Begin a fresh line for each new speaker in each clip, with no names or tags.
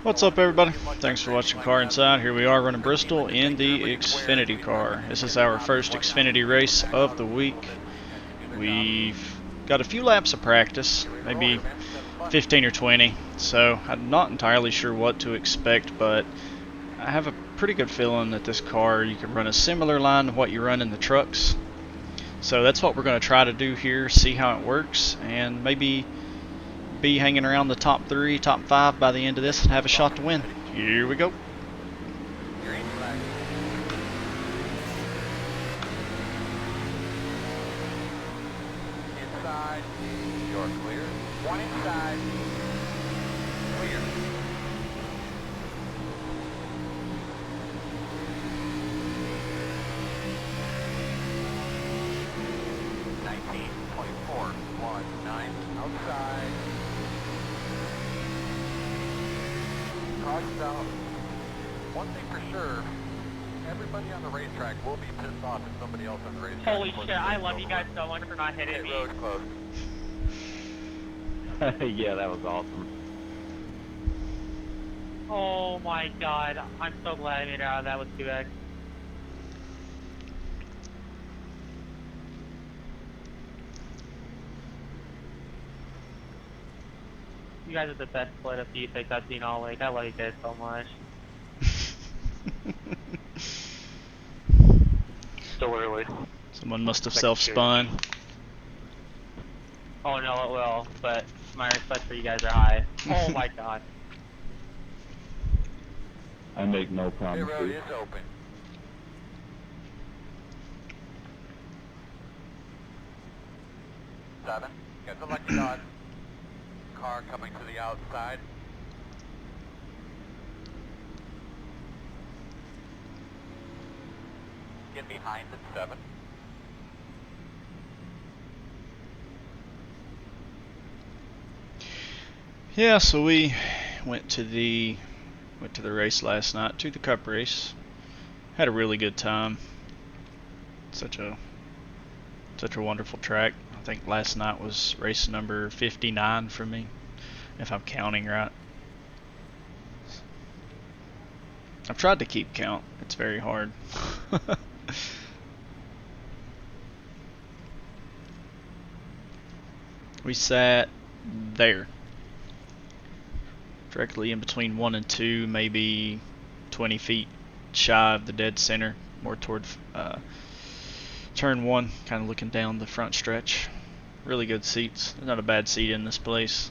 What's up, everybody? Thanks for watching Car Inside. Here we are running Bristol in the Xfinity car. This is our first Xfinity race of the week. We've got a few laps of practice, maybe 15 or 20, so I'm not entirely sure what to expect, but I have a pretty good feeling that this car, you can run a similar line to what you run in the trucks. So that's what we're going to try to do here, see how it works, and maybe be hanging around the top 3, top 5 by the end of this and have a shot to win. Here we go.
Inside, you're clear. One inside, clear. Outside. Caution's out. One thing for sure, everybody on the racetrack will be pissed off if somebody else on the racetrack.
Holy shit, I love you guys so much for not hitting me.
Road closed.
Yeah, that was awesome.
Oh my god, I'm so glad I made it out of that with 2x. You guys are the best split of D6 I've seen all week. I love you guys so much.
Still early.
Someone must have self-spun.
Oh no, it will, but my respect for you guys are high. Oh my god.
I make no
The road
promises.
is open. Seven. Got the lucky dot. Car coming to the outside. Get behind at 7.
Yeah, so we went to the race last night, to the Cup race. Had a really good time. Such a wonderful track. I think last night was race number 59 for me, if I'm counting right. I've tried to keep count. It's very hard. We sat there, directly in between 1 and 2, maybe 20 feet shy of the dead center, more toward turn 1, kind of looking down the front stretch. Really good seats. There's not a bad seat in this place.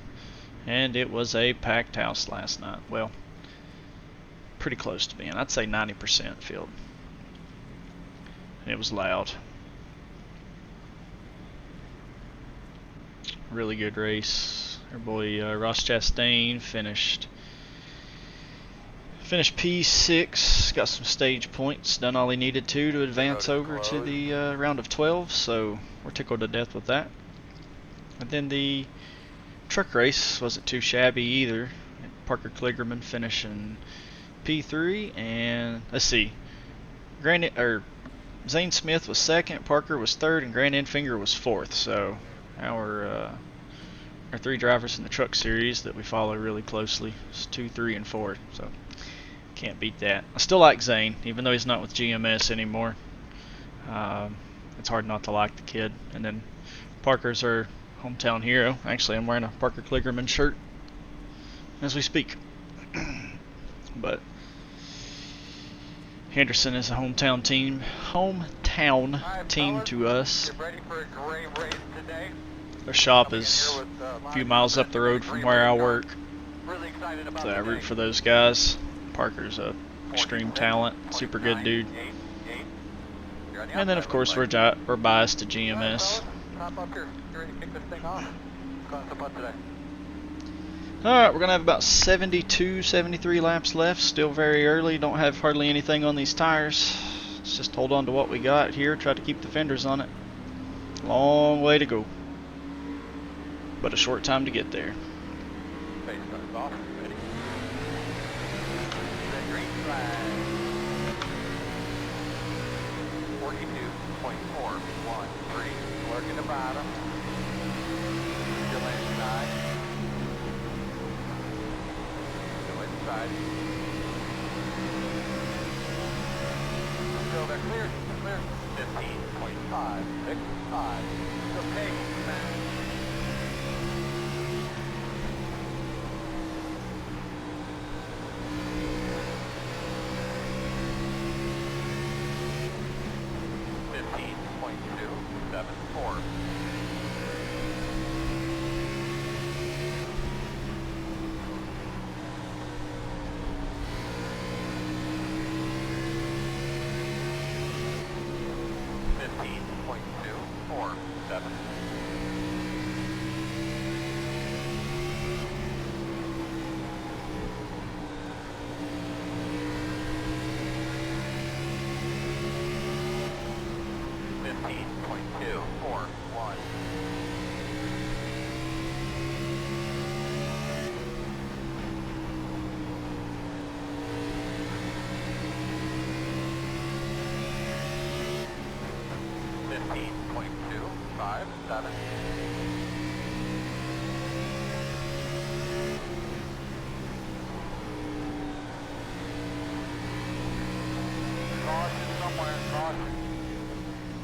And it was a packed house last night. Well, pretty close to being. I'd say 90% filled. And it was loud. Really good race. Our boy Ross Chastain finished P6, got some stage points, done all he needed to advance over to the round of 12, so we're tickled to death with that. And then the truck race wasn't too shabby either. Parker Kligerman finishing P3, and let's see, Zane Smith was second, Parker was third, and Grant Enfinger was fourth. So our 3 drivers in the truck series that we follow really closely is 2, 3, and 4. So can't beat that. I still like Zane, even though he's not with GMS anymore. It's hard not to like the kid. And then Parker's our hometown hero. Actually, I'm wearing a Parker Kligerman shirt as we speak. But Henderson is a hometown team to us.
Get ready for a great race today.
Their shop is a few miles up the road from where I work,
Really excited about
so I root
today.
for those guys. Parker's a extreme talent, super good dude. And then of course we're biased to GMS.
Hop up here. You ready to kick this thing off? Let's go today.
Alright, we're going to have about 72, 73 laps left. Still very early. Don't have hardly anything on these tires. Let's just hold on to what we got here. Try to keep the fenders on it. Long way to go, but a short time to get there.
Face starts off. Ready? The green flag. 42.413. Working the bottom. Still inside. outside. Still they're clear, clear. 15.565. Okay, man.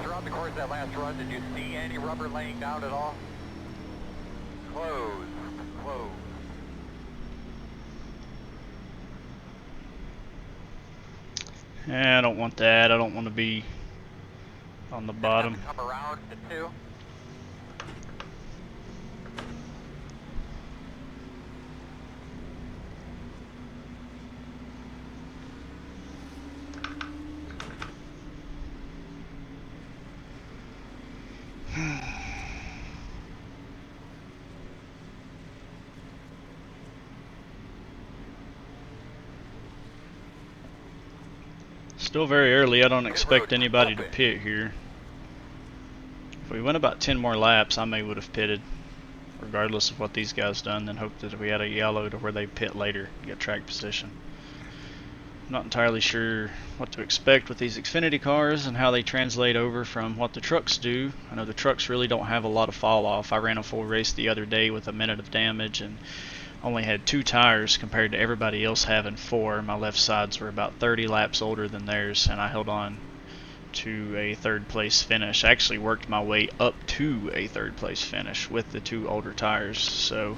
Throughout the course of that last run, did you see any rubber laying down at all? Closed. Closed.
I don't want that. I don't want to be on the bottom.
Come around to 2.
Still very early. I don't expect anybody to pit here. If we went about 10 more laps, I may would have pitted, regardless of what these guys done, then hope that we had a yellow to where they pit later, get track position. I'm not entirely sure what to expect with these Xfinity cars and how they translate over from what the trucks do. I know the trucks really don't have a lot of fall off. I ran a full race the other day with a minute of damage and only had 2 tires compared to everybody else having 4. My left sides were about 30 laps older than theirs, and I held on to a 3rd place finish. I actually worked my way up to a 3rd place finish with the 2 older tires, so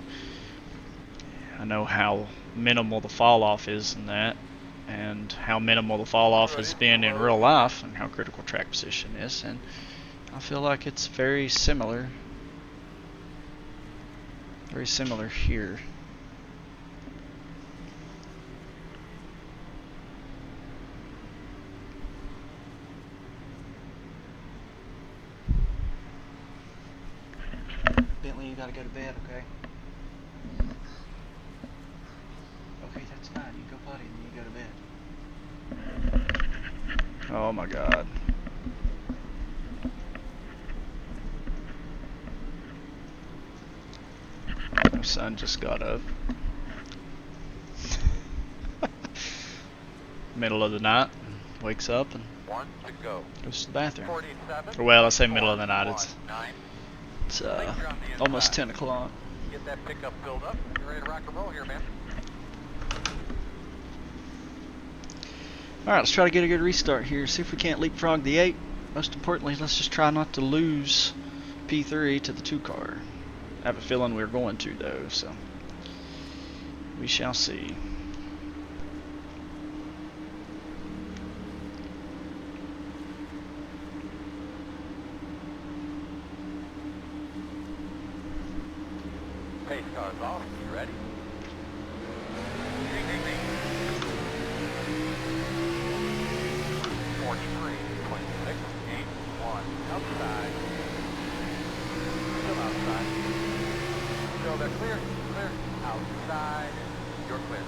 I know how minimal the fall off is in that, and how minimal the fall off has been in real life, and how critical track position is, and I feel like it's very similar here. Bentley, you gotta go to bed, okay? Okay, that's fine. You go potty and you go to bed. Oh my god. My son just got up. Middle of the night, wakes up and goes to the bathroom. Or well, I say middle of the night, it's almost 10 o'clock.
Get that pickup filled up. You're ready to rock and roll here, man.
Alright, let's try to get a good restart here. See if we can't leapfrog the 8. Most importantly, let's just try not to lose P3 to the 2 car. I have a feeling we're going to, though, so we shall see.
Pace car's off. You ready? Ding, ding, ding. 43.681. Outside. Still outside. Still they're clear. Clear. Outside. You're clear.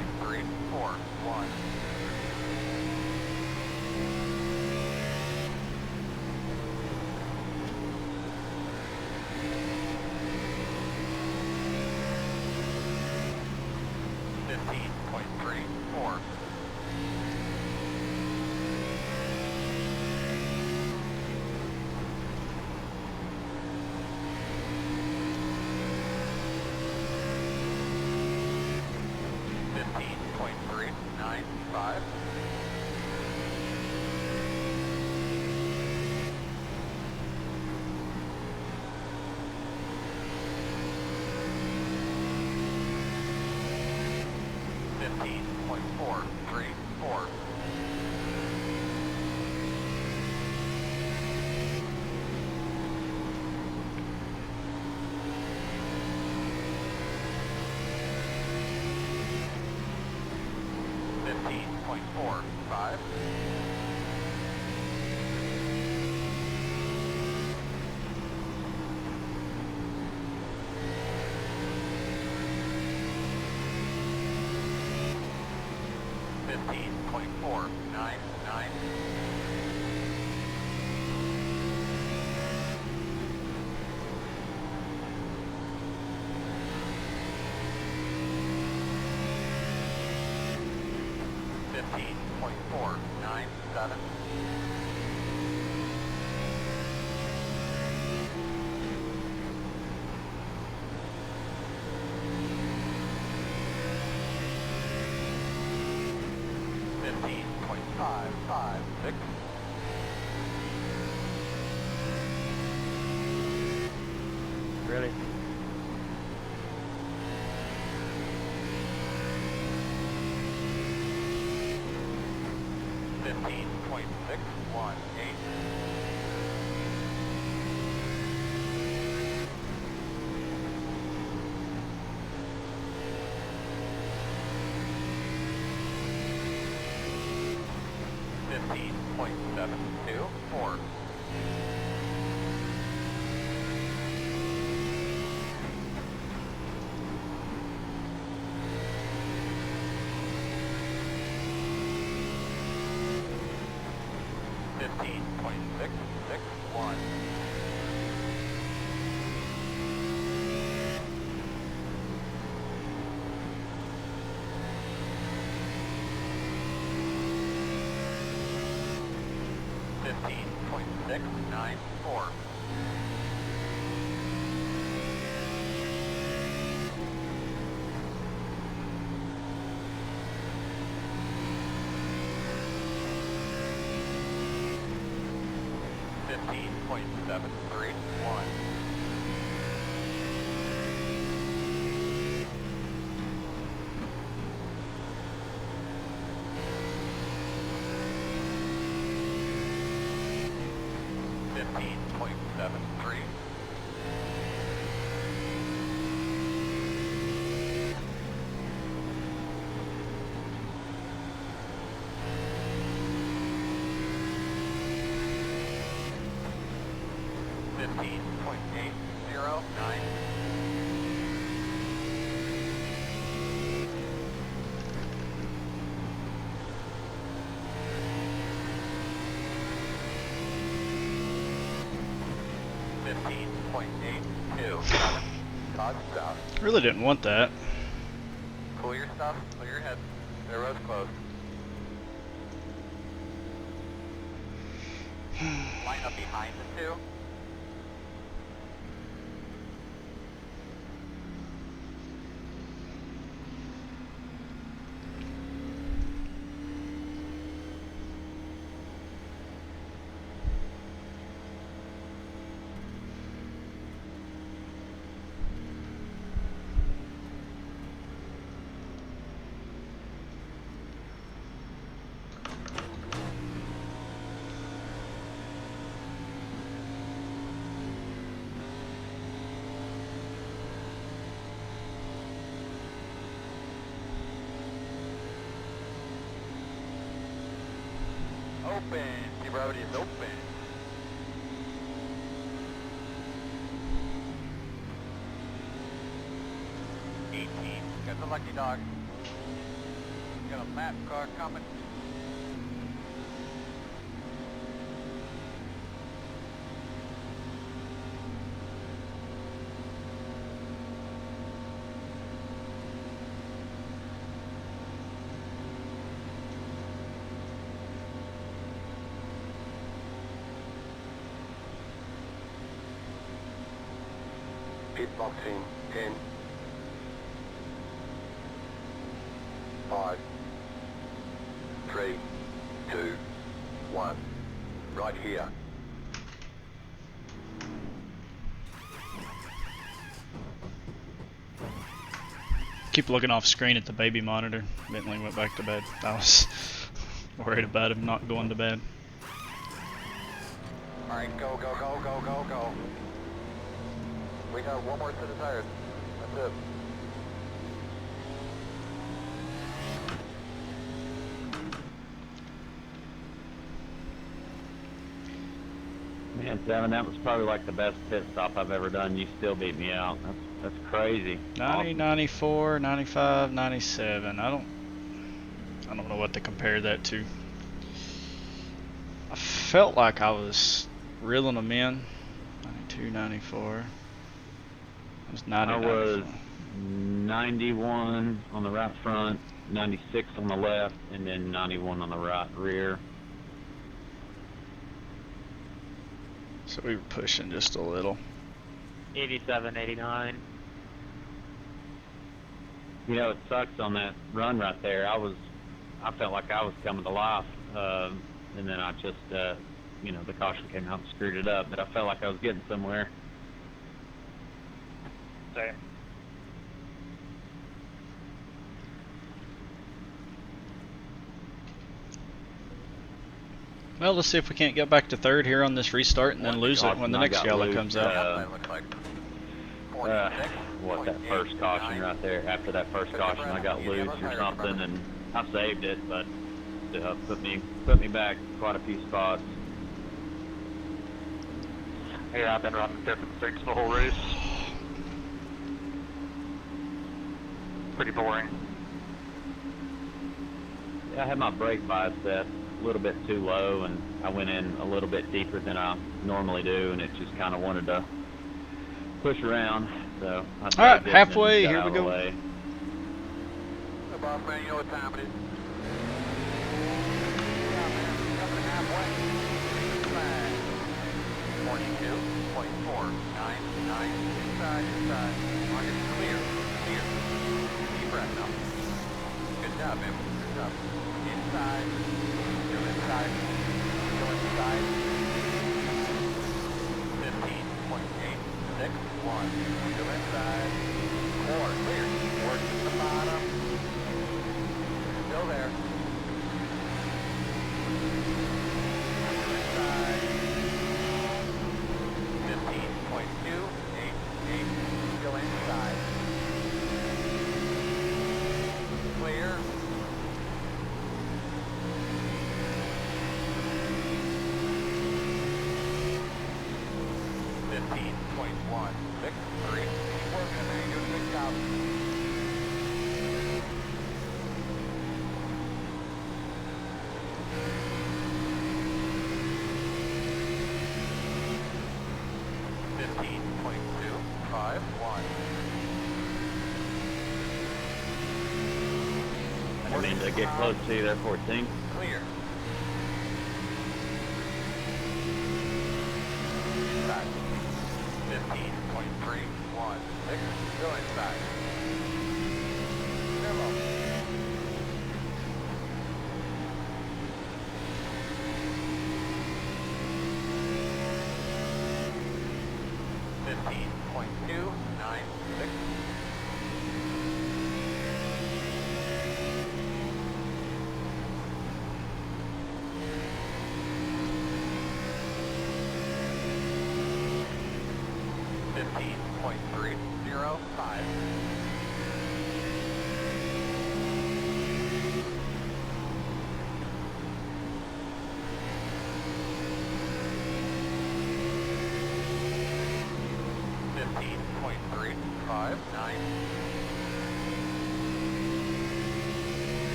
15.341. 15.34. 15.395. 15.434. 15.45. 15.499. 15.497. 15.556.
'Really?
Fifteen point six one eight. 15.724. 15.661. 15.694. 15.731. 15.73. 15.809. 15.827. Todd South.
Really didn't want that.
Cool your stuff, clear your head. The road's closed. Line up behind the two. Open. The road is open. Got the lucky dog. got a map car coming.
Pit box in 10, 5, 3, 2, 1. Right here.
Keep looking off screen at the baby monitor. Bentley went back to bed. I was worried about him not going to bed.
Alright, go, go, go, go, go, go. We got one more set of tires. That's it.
Man, Devin, that was probably like the best pit stop I've ever done. You still beat me out. That's crazy.
90, 94, 95, 97. I don't know what to compare that to. I felt like I was reeling them in. 92, 94. I was 90,
I was
94.
91 on the right front, 96 on the left, and then 91 on the right rear.
So we were pushing just a little.
87, 89.
You know, it sucks on that run right there. I felt like I was coming to life, and then I just, you know, the caution came out and screwed it up. But I felt like I was getting somewhere.
Same.
Well, let's see if we can't get back to third here on this restart and then lose it when the next yellow comes out.
That looks like 46.
What, that first caution right there? After that first caution, I got loose or something, and I saved it, but put me back quite a few spots.
Yeah, I've been running 5th and 6th the whole race. Pretty boring.
I had my brake bias set a little bit too low, and I went in a little bit deeper than I normally do, and it just kind of wanted to push around. So I
All right,
saved it
halfway,
and got
here
out
we
of the
go.
way.
Hey, boss man, you know what time it is. Yeah, man, coming halfway. 42.499. Inside. Market clear. Deep breath now. Good job, man. Good job. Inside. Still inside. Still inside. 15.861. Still inside. 4. Clear. Work to the bottom. Still there. Still inside. 15.288. Still inside. Clear. .1. Victory. Keep working there. You're doing a good job.
I mean, to get close to you there, 14.
Clear. Inside. 15.316. Still inside. Hello. .296. .305. .359.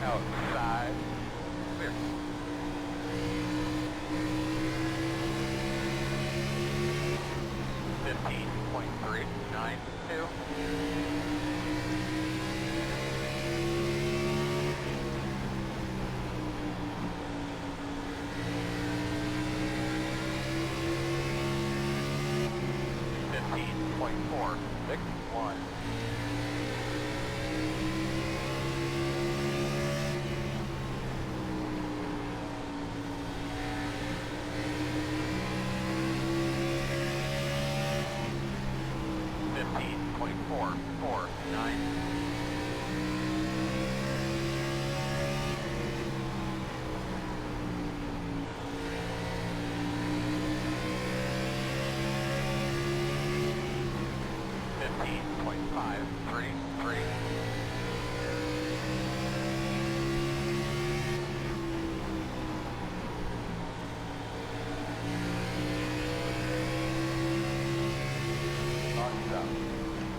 outside. Clear. .392. .461. .449. .533.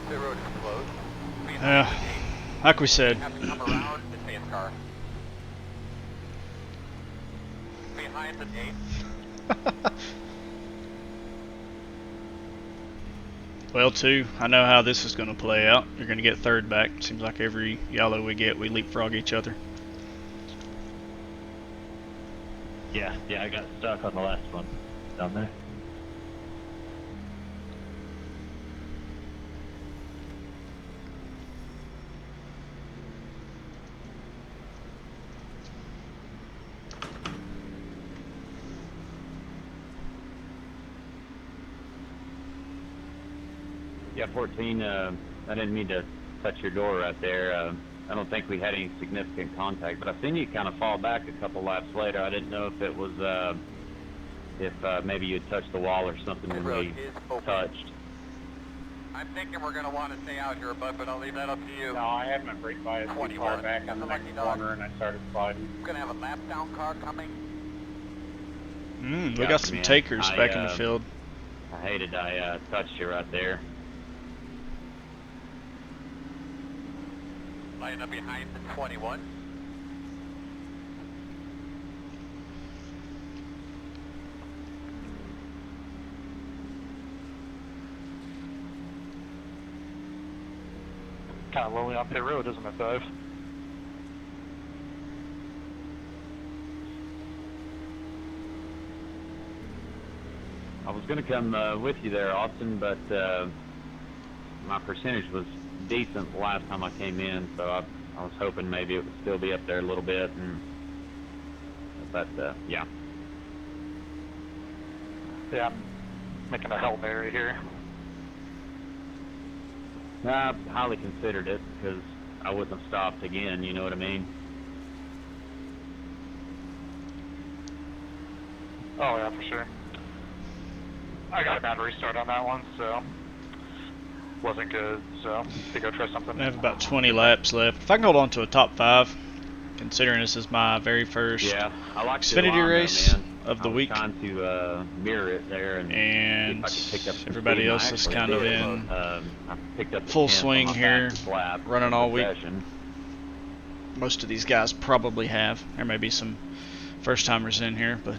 The road is closed.
Yeah, like we said.
Have to come around the chase car. Behind the gate.
Well, too, I know how this is going to play out. You're going to get third back. Seems like every yellow we get, we leapfrog each other.
Yeah, I got stuck on the last one down there. Yeah, 14, I didn't mean to touch your door right there. I don't think we had any significant contact, but I seen you kind of fall back a couple laps later. I didn't know if it was, maybe you had touched the wall or something when we touched.
I'm thinking we're going to want to stay out here, bud, but I'll leave that up to you.
No, I had my brake bias too far back on the next corner and I started sliding.
We're going to have a lap down car coming.
We got some takers back in the field.
I hated I touched you right there.
Line up behind the 21.
Kind of lonely off pit road, isn't it, Dave?
I was going to come with you there, Austin, but my percentage was decent the last time I came in, so I was hoping maybe it would still be up there a little bit, but yeah.
Yeah, I'm making a Hail Mary here.
I highly considered it because I wouldn't have stopped again, you know what I mean?
Oh yeah, for sure. I got a bad restart on that one, so wasn't good, so to go try something.
I have about 20 laps left. If I can hold on to a top 5, considering this is my very first
I like
Xfinity race of the week,
trying to mirror it there
and everybody else is kind of in full swing here, running all week. Most of these guys probably have. There may be some first timers in here, but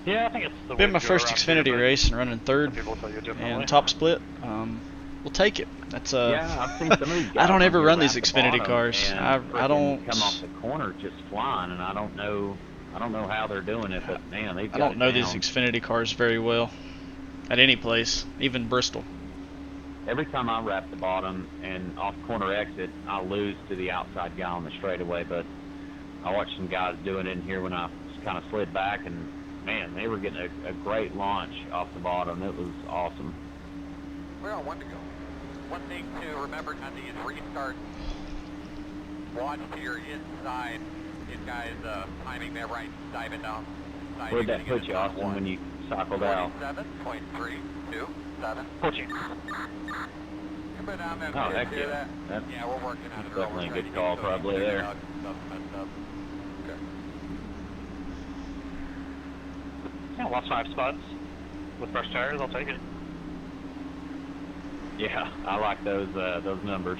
yeah, I think it's the
been my first Xfinity race and running third and top split. We'll take it. That's
I've seen some of these guys
I don't ever run these
the
Xfinity cars. I don't
come off the corner just flying, and I don't know how they're doing it, but man, they've got
I don't know
it
these
down.
Xfinity cars very well at any place, even Bristol.
Every time I wrap the bottom and off corner exit, I lose to the outside guy on the straightaway, but I watched some guys doing it in here when I kind of slid back, and man, they were getting a great launch off the bottom. It was awesome.
We're on 1 to go. One thing to remember on these restarts, watch to your inside. These guys timing their right, diving down.
Where'd that put you, Austin, when you cycled out?
47.327.
14.
You put down that
Oh,
pit,
heck
hear
yeah.
that?
That's
Yeah, we're working on it.
definitely a
We're
good
trying
call
to get
probably
figured
there.
out, stuff messed up. Okay.
Yeah, lost 5 spots with fresh tires. I'll take it.
Yeah, I like those numbers.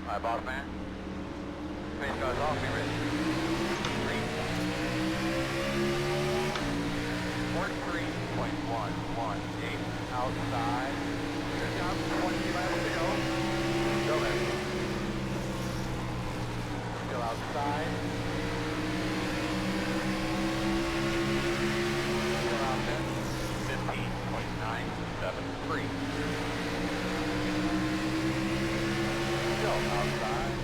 Hi, boss man. Space goes off, be ready. 43.118 outside. Good job, 20 miles to go. Still there. Still outside. Still out there. 15.973. Still outside.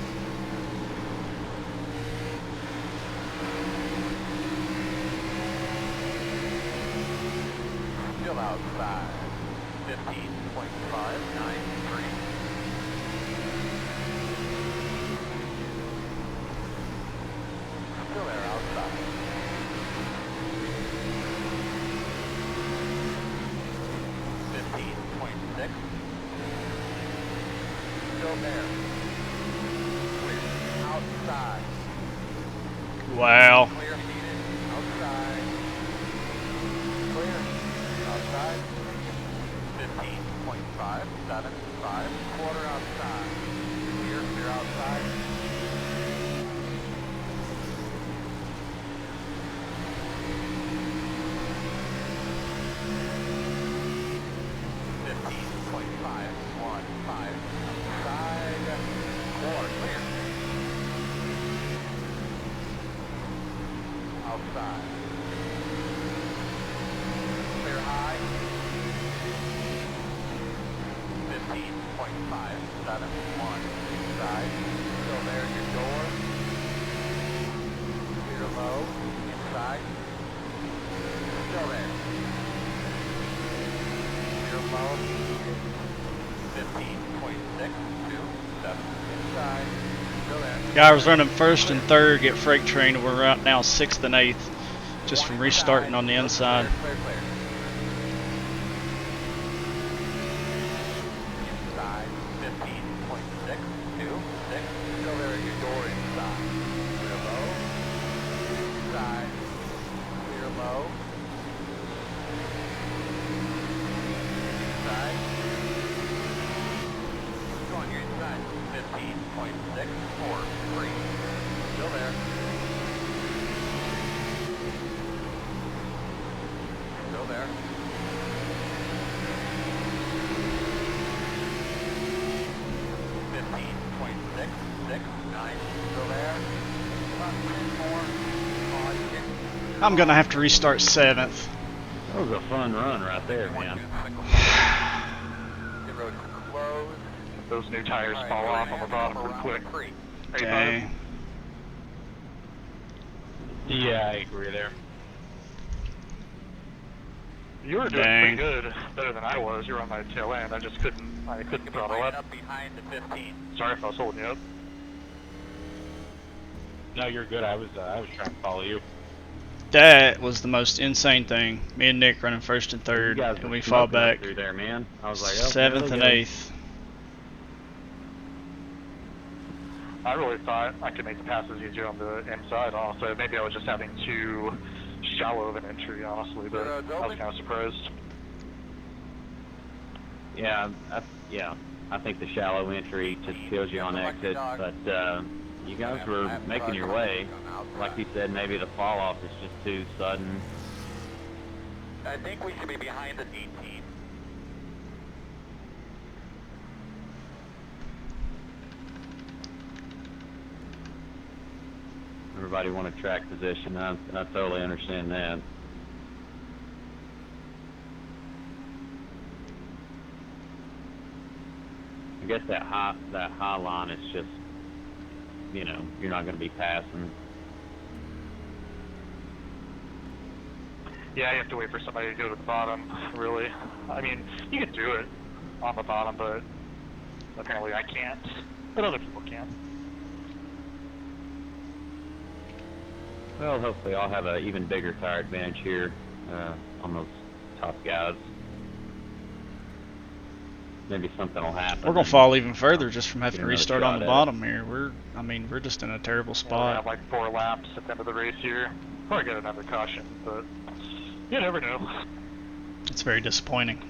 Still outside. 15.593. Still there outside. 15.6. Still there. Clear. Outside.
Wow.
Clear needed. Outside. Clear. Outside. 15.575. Quarter outside. Clear. Clear outside. Outside. Clear high. 15.571. Inside. Still there, your door. Clear low. Inside. Still there. Clear low. 15.627. Inside. Still there.
Guy was running first and third, get freight train, and we're out now 6th and 8th, just from restarting on the inside.
Clear, clear, clear. Inside, 15.626. Still there at your door inside. Clear low. Inside. Clear low. Inside. Go on your inside. 15.643. Still there. Still there. Still there. About 10 more.
I'm gonna have to restart 7th.
That was a fun run right there, man.
The road closed.
Those new tires fall off on the bottom pretty quick.
Dang.
Yeah, I agree there.
You were doing
Dang.
pretty good, better than I was. You were on my tail end. I couldn't throttle up.
Behind the 15.
Sorry if I was holding you up.
No, you're good. I was trying to follow you.
That was the most insane thing. Me and Nick running first and third,
You guys
and
were
we fall
smoking up
back
through there, man. I was like, oh,
7th
there
and
we go.
8th.
I really thought I could make the passes easier on the inside, honestly. Maybe I was just having too shallow of an entry, honestly, but I was kind of surprised.
Yeah, I think the shallow entry just kills you on exit, but you guys were making your way. Like you said, maybe the fall off is just too sudden.
I think we should be behind the 18.
Everybody want a track position. I totally understand that. I guess that high line is just, you know, you're not going to be passing.
Yeah, you have to wait for somebody to go to the bottom, really. I mean, you can do it on the bottom, but apparently I can't. But other people can.
Well, hopefully I'll have an even bigger tire advantage here on those top guys. Maybe something will happen.
We're gonna fall even further just from having
Get
to
another
restart
shot
on the
at it.
bottom here. We're just in a terrible
We'll
spot.
have like 4 laps at the end of the race here. Probably get another caution, but you never know.
It's very disappointing.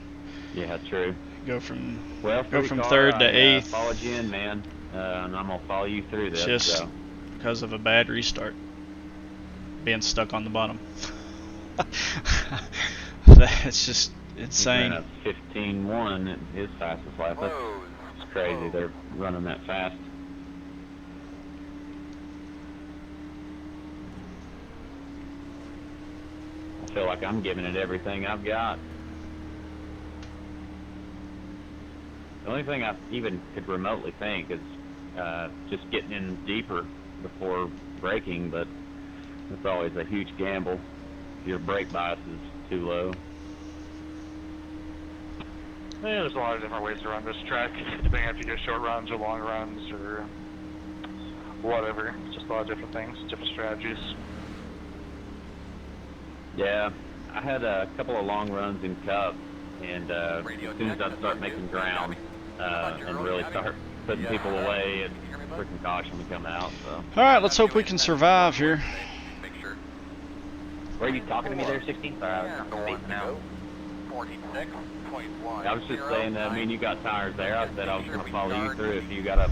Yeah, true.
Go from
Well,
Go
free
from
car,
3rd to
I
8th.
followed you in, man. and I'm gonna follow you through this.
Just
so.
because of a bad restart, being stuck on the bottom. That's just insane.
He ran a 15.1 at his fastest lap. That's crazy. They're running that fast. I feel like I'm giving it everything I've got. The only thing I even could remotely think is just getting in deeper before braking, but it's always a huge gamble. Your brake bias is too low.
Yeah, there's a lot of different ways to run this track, depending on if you do short runs or long runs or whatever. Just a lot of different things, different strategies.
Yeah, I had a couple of long runs in Cup, and as soon as I start making ground and really start putting people away, it's freaking caution to come out. So.
All right, let's hope we can survive here.
Were you talking to me there, 16? Sorry, I was not spacing out.
46.1.
I was just saying that, I mean, you got tires there. I said I was going to follow you through if you got up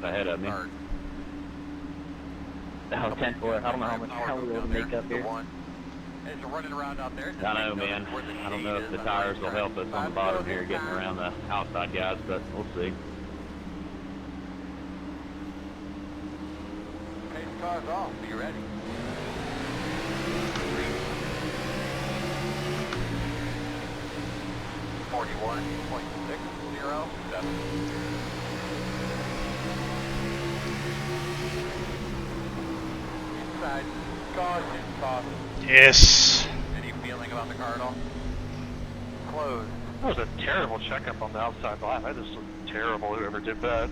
ahead of me.
Oh, 10-4. I don't know how we're going to make up here.
I know, man. I don't know if the tires will help us on the bottom here getting around the outside guys, but we'll see.
Pace car's off. Be ready. Inside. Caution.
Yes.
Any feeling about the car at all? Closed.
That was a terrible checkup on the outside line. That just looked terrible, whoever did that.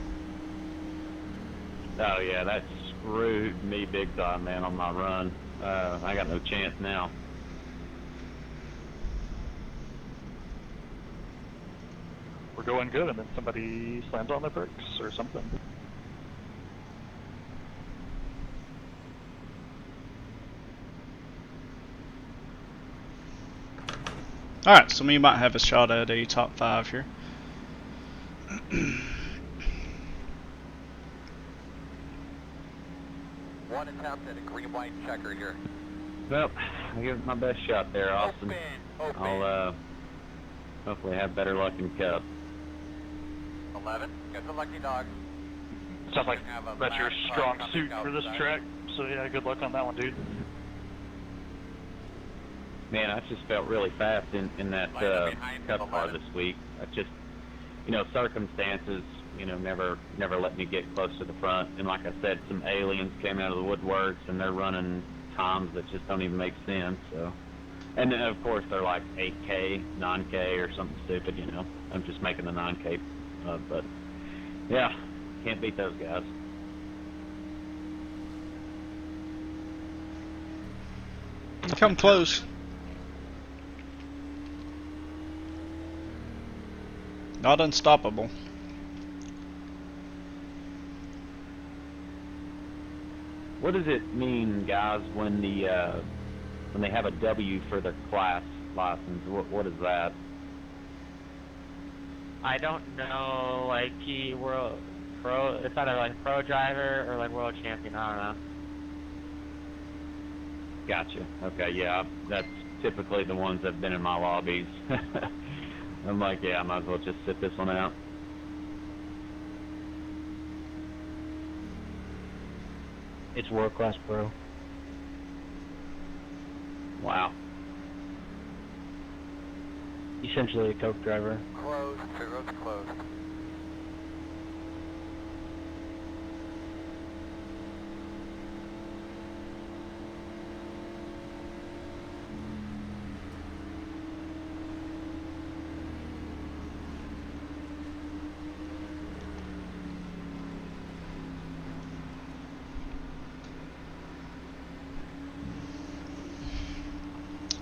Oh, yeah, that screwed me big time, man, on my run. I got no chance now.
We're going good, and then somebody slams on the brakes or something.
All right, so we might have a shot at a top 5 here.
One attempt at a green-white checker here.
Well, I'll give it my best shot there, Austin.
Open.
I'll hopefully have better luck in Cup.
11. Got the lucky dog.
Sounds like that's your strong suit for this track. So yeah, good luck on that one, dude.
Man, I just felt really fast in that Cup car this week. I just, circumstances, never let me get close to the front. And like I said, some aliens came out of the woodworks, and they're running times that just don't even make sense. So, and then of course they're like 8K, 9K, or something stupid. I'm just making the 9K, but yeah, can't beat those guys.
You come close. Not unstoppable.
What does it mean, guys, when they have a W for their class license? What is that?
I don't know, like world pro. It's either like pro driver or like world champion. I don't know.
Gotcha. Okay, yeah, that's typically the ones that've been in my lobbies. I'm like, yeah, I might as well just sit this one out.
It's world class pro.
Wow.
Essentially a coke driver.
Closed. Pit road's closed.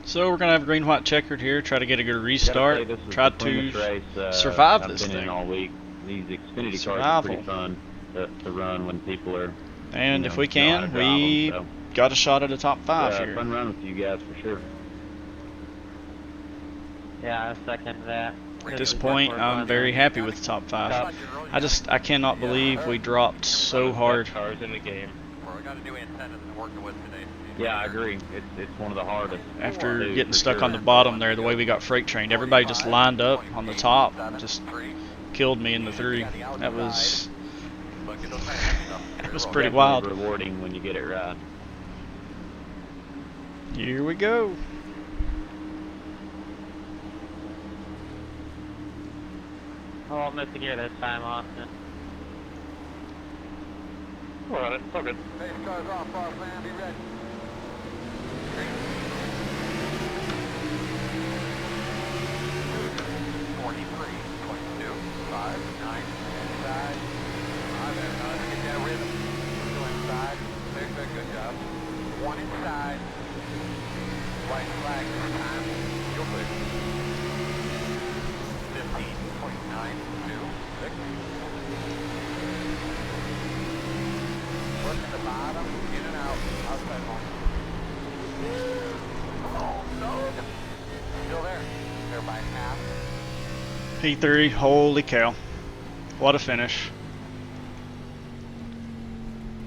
So we're gonna have green white checkered here. Try to get a good restart. Try to survive this
I've been
thing.
in all week. These Xfinity cars are pretty fun to run when people are.
And if we can, we got a shot at a top 5 here.
Fun run with you guys for sure.
Yeah, I second that.
At this point, I'm very happy with the top 5. I cannot believe we dropped so hard.
Cars in the game.
We got a new incentive to work with today.
Yeah, I agree. It's one of the hardest.
After
to do,
getting
for
stuck
sure.
on the bottom there, the way we got freight trained, everybody just lined up on the top, just killed me in the 3. That was pretty wild.
Rewarding when you get it right.
Here we go.
I won't miss a gear this time, Austin.
We're on it. It's all good.
Base cars off, boss man. Be ready. 43, 22, 5, 9, inside. Let's get that rhythm. Go inside. Very good, good job. 1 inside. White flag this time. You're clear. 15, 29, 2, 6. Working the bottom, in and out, outside home. Oh no! Still there. There by half.
P3, holy cow. What a finish.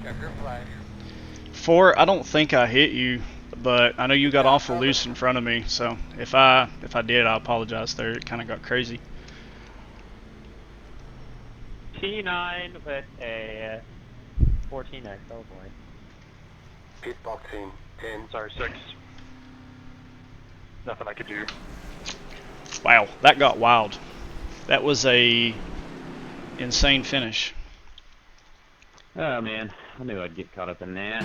Checker flag.
4, I don't think I hit you, but I know you got awful loose in front of me, so if I did, I apologize there. It kind of got crazy.
T9 with a 14X, oh boy.
Pit box in 10.
Sorry, 6. Nothing I could do.
Wow, that got wild. That was a insane finish.
Oh man, I knew I'd get caught up in that.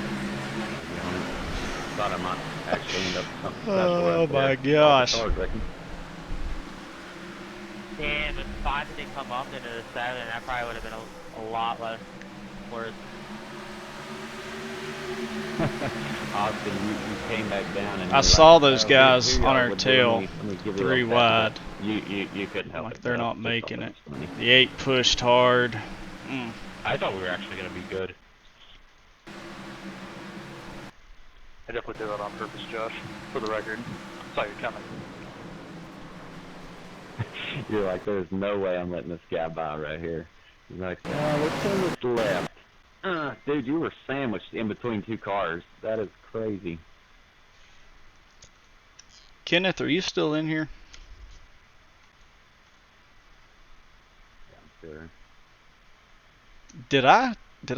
Thought I might actually end up with something special.
Oh
right
my
there.
gosh.
Damn, if 5 didn't come up into the 7, that probably would have been a lot less worse.
Austin, you came back down and
I saw those guys on our tail 3 wide.
You couldn't help
Like
it.
they're
though.
not
Just
making
thought
it.
that was funny.
The 8 pushed hard.
I thought we were actually going to be good. I definitely did that on purpose, Josh. For the record. Saw you coming.
You're like, there's no way I'm letting this guy by right here. He's like, let's turn this left. Dude, you were sandwiched in between 2 cars. That is crazy.
Kenneth, are you still in here?
Yeah, I'm sure.
Did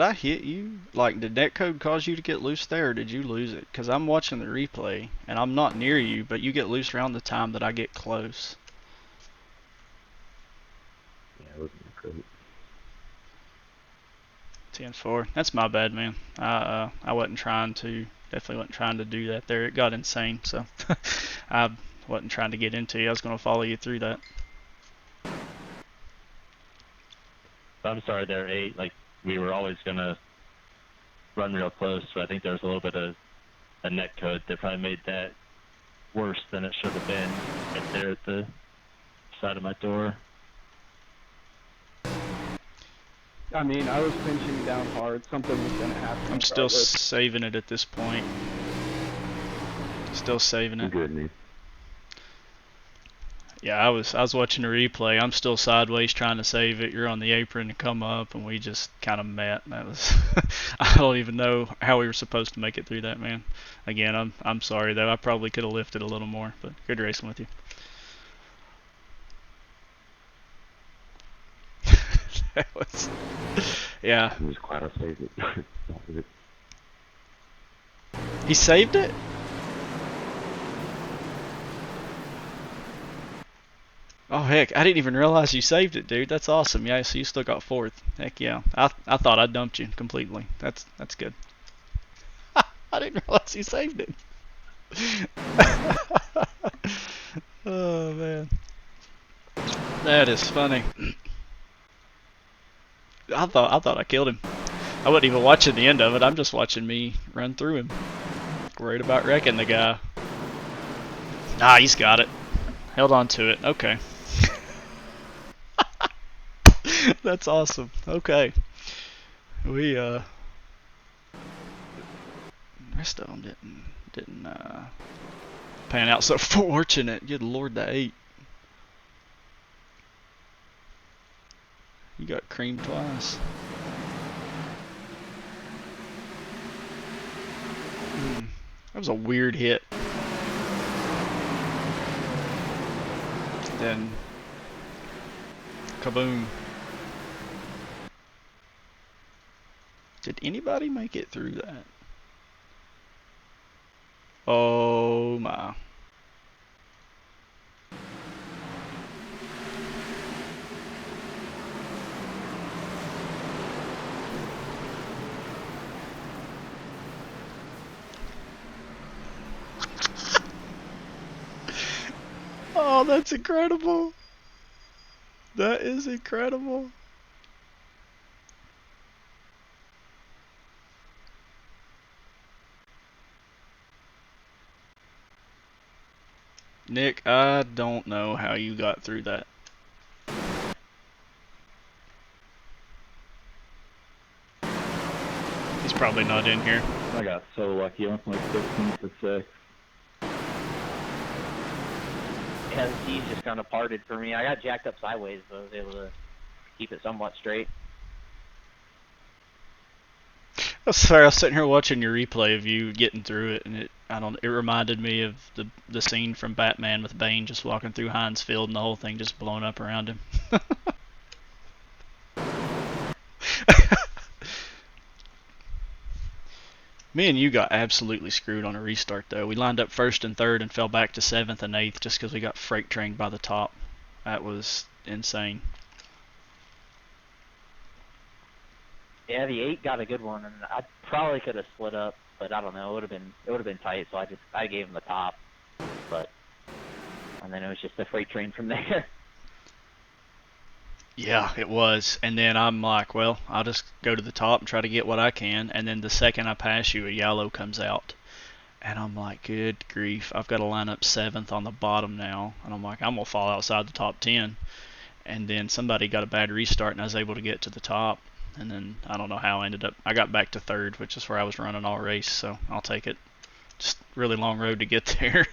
I hit you? Like, did netcode cause you to get loose there, or did you lose it? Because I'm watching the replay, and I'm not near you, but you get loose around the time that I get close.
Yeah, it wasn't great.
10-4. That's my bad, man. I definitely wasn't trying to do that there. It got insane, so I wasn't trying to get into you. I was going to follow you through that.
I'm sorry there, 8. Like, we were always going to run real close, so I think there was a little bit of a net code that probably made that worse than it should have been right there at the side of my door.
I mean, I was pinching down hard. Something was going to happen.
I'm still
regardless.
saving it at this point. Still saving it.
Good news.
Yeah, I was watching the replay. I'm still sideways trying to save it. You're on the apron to come up, and we just kind of met. That was I don't even know how we were supposed to make it through that, man. Again, I'm sorry though. I probably could have lifted a little more, but good racing with you. That was, yeah.
I'm just glad I saved it.
He saved it? Oh heck, I didn't even realize you saved it, dude. That's awesome. Yeah, so you still got 4th. Heck yeah. I thought I dumped you completely. That's good. I didn't realize you saved it. Oh man. That is funny. I thought I killed him. I wasn't even watching the end of it. I'm just watching me run through him. Worried about wrecking the guy. Ah, he's got it. Held on to it. Okay. That's awesome. Okay. We the rest of them didn't pan out so fortunate. Good lord, the 8. You got creamed twice. That was a weird hit. Then, kaboom. Did anybody make it through that? Oh my. Oh, that's incredible. That is incredible. Nick, I don't know how you got through that. He's probably not in here.
I got so lucky. I went from like 15 to 6.
Yeah, the seas just kind of parted for me. I got jacked up sideways, but I was able to keep it somewhat straight.
Sorry, I was sitting here watching your replay of you getting through it, and it reminded me of the scene from Batman with Bane just walking through Heinz Field and the whole thing just blowing up around him. Me and you got absolutely screwed on a restart though. We lined up first and third and fell back to 7th and 8th just because we got freight trained by the top. That was insane.
Yeah, the 8 got a good one, and I probably could have split up, but I don't know. It would have been tight, so I gave him the top, and then it was just a freight train from there.
Yeah, it was. And then I'm like, well, I'll just go to the top and try to get what I can. And then the second I pass you, a yellow comes out. And I'm like, good grief, I've got to line up 7th on the bottom now. And I'm like, I'm going to fall outside the top 10. And then somebody got a bad restart and I was able to get to the top. And then I don't know how I got back to 3rd, which is where I was running all race. So I'll take it. Just really long road to get there.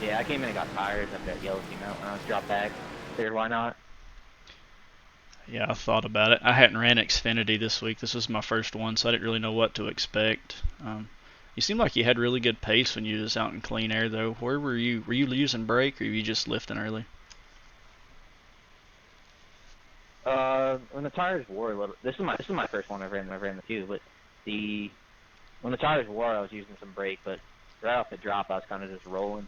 Yeah, I came in and got tires after that yellow came out when I was dropped back. Figured why not?
Yeah, I thought about it. I hadn't ran Xfinity this week. This was my first one, so I didn't really know what to expect. You seemed like you had really good pace when you was out in clean air, though. Where were you? Were you using brake, or were you just lifting early?
When the tires wore a little, this is my first one I've ran the 2, but when the tires wore, I was using some brake, but right off the drop, I was kind of just rolling.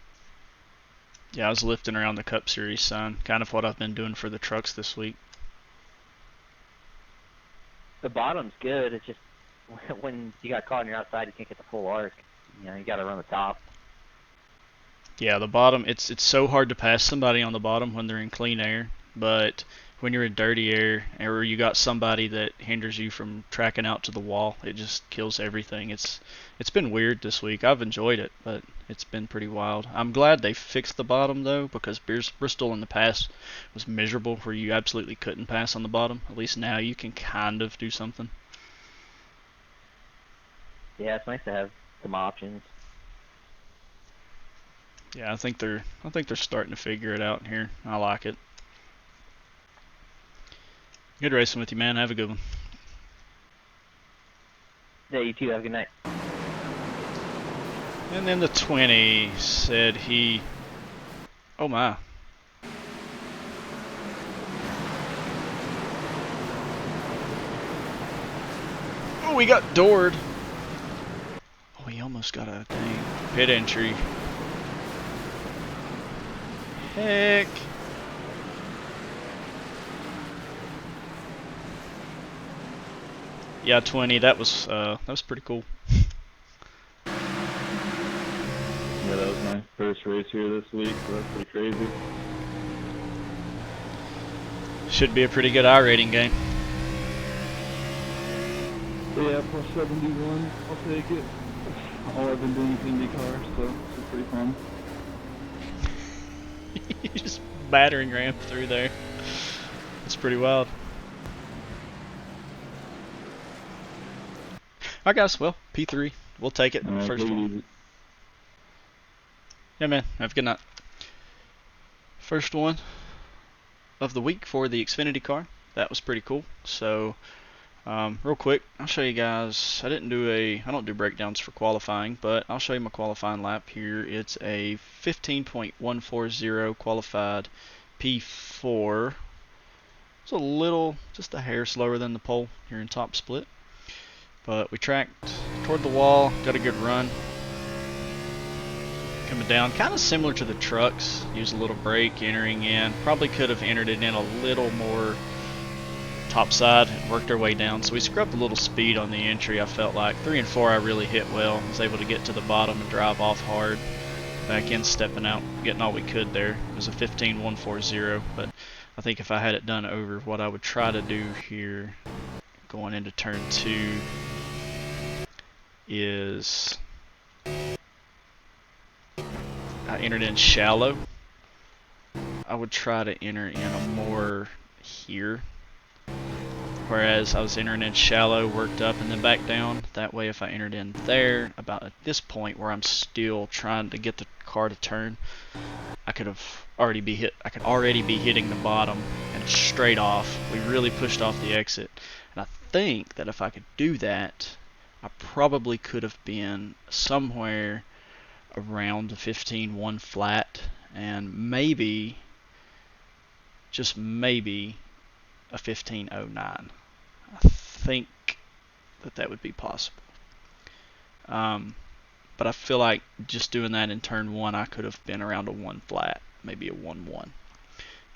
Yeah, I was lifting around the Cup Series sign, kind of what I've been doing for the trucks this week.
The bottom's good. It's just when you got caught on your outside, you can't get the full arc. You know, you got to run the top.
Yeah, the bottom, it's so hard to pass somebody on the bottom when they're in clean air, but when you're in dirty air, or you got somebody that hinders you from tracking out to the wall, it just kills everything. It's been weird this week. I've enjoyed it, but it's been pretty wild. I'm glad they fixed the bottom, though, because Bristol in the past was miserable where you absolutely couldn't pass on the bottom. At least now you can kind of do something.
Yeah, it's nice to have some options.
Yeah, I think they're starting to figure it out here. I like it. Good racing with you, man. Have a good one.
Yeah, you too. Have a good night.
And then the 20 said he... Oh my. Oh, we got doored. Oh, he almost got a dang pit entry. Heck. Yeah, 20. That was pretty cool.
Yeah, that was my first race here this week, so that's pretty crazy.
Should be a pretty good iRating game.
Yeah, plus 71. I'll take it. All I've been doing is IndyCar, so it's pretty fun.
You just battering ram through there. It's pretty wild. Alright guys, well, P3. We'll take it. First one. Yeah man, have a good night. First one. of the week for the Xfinity car. That was pretty cool. So real quick, I'll show you guys. I don't do breakdowns for qualifying, but I'll show you my qualifying lap here. It's a 15.140 qualified P4. It's just a hair slower than the pole here in top split. But we tracked toward the wall, got a good run. Coming down, kind of similar to the trucks. Use a little brake, entering in. Probably could have entered it in a little more topside and worked our way down. So we scrubbed a little speed on the entry, I felt like. 3 and 4 I really hit well. Was able to get to the bottom and drive off hard. Back in, stepping out, getting all we could there. It was a 15.140, but I think if I had it done over, what I would try to do here going into turn 2 is I entered in shallow. I would try to enter in a more here, whereas I was entering in shallow, worked up and then back down. That way if I entered in there about at this point where I'm still trying to get the car to turn, I could already be hitting the bottom and straight off. We really pushed off the exit, and I think that if I could do that, I probably could have been somewhere around the 15.1 flat, and maybe, just maybe, a 15.09. I think that would be possible. But I feel like just doing that in turn 1, I could have been around a 1 flat, maybe a 1-1.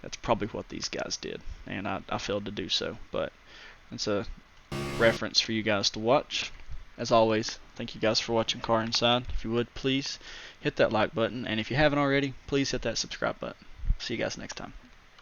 That's probably what these guys did, and I failed to do so. But it's a reference for you guys to watch. As always, thank you guys for watching Car Inside. If you would, please hit that like button, and if you haven't already, please hit that subscribe button. See you guys next time.